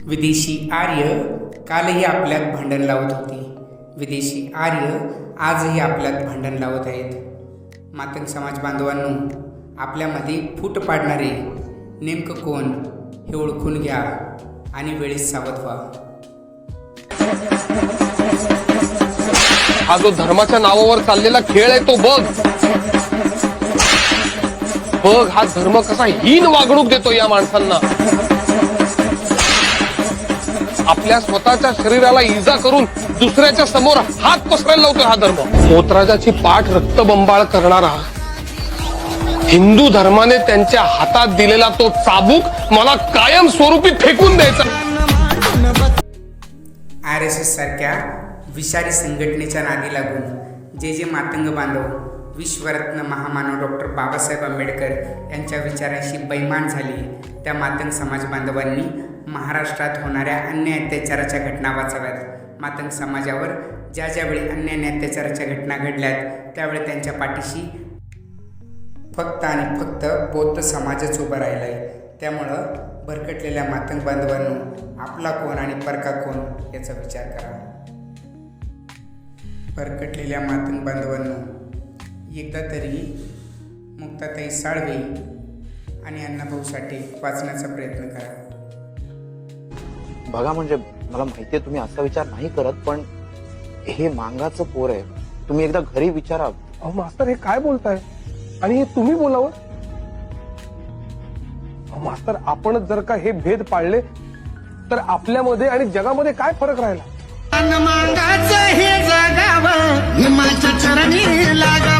विदेशी आर्य कालही आपल्यात भांडण लावत होती. विदेशी आर्य आजही आपल्यात भांडण लावत आहेत. मातंग समाज बांधवांनो, आपल्यामध्ये फूट पाडणारे नेमकं कोण हे ओळखून घ्या आणि वेळेस सावध व्हा. हा जो धर्माच्या नावावर चाललेला खेळ आहे तो बघ. बघ हा धर्म कसा हीन वागणूक देतो या माणसांना. आपल्या स्वतःच्या शरीराला इजा करून दुसऱ्याच्या समोर हात पसरायला लावतोय हा धर्म. पोतराजाची पाठ रक्तबंबाळ करणारा हिंदू धर्माने त्यांच्या हातात दिलेला तो चाबूक मला कायम स्वरूपी फेकून द्यायचा. RSS सारख्या विषारी संघटनेच्या नादी लागून जे मातंग बांधव विश्वरत्न महामानव डॉक्टर बाबासाहेब आंबेडकर यांच्या विचारांशी बैमान झाली, त्या मातंग समाज बांधवांनी महाराष्ट्रात होणाऱ्या अन्याय अत्याचाराच्या घटना वाचाव्यात. मातंग समाजावर ज्या ज्यावेळी अन्याय अत्याचाराच्या घटना घडल्यात त्यावेळी त्यांच्या पाठीशी फक्त आणि फक्त बौद्ध समाजच उभा राहिला आहे. त्यामुळं भरकटलेल्या मातंग बांधवांनो, आपला कोण आणि परका कोण याचा विचार करा. भरकटलेल्या मातंग बांधवांनो, एकदा तरी मुक्ताताई साळवे आणि अण्णाभाऊ साठे वाचण्याचा प्रयत्न करा. बघा, म्हणजे मला माहितीये तुम्ही असा विचार नाही करत, पण हे मांगाचं पोर आहे. तुम्ही एकदा घरी विचारा. अहो मास्तर, हे काय बोलताय आणि हे तुम्ही बोलावं? मास्तर, आपणच जर का हे भेद पाळले तर आपल्यामध्ये आणि जगामध्ये काय फरक राहिला? मांगाचं हे जगावं, हिमाच्या चरणी लागावं.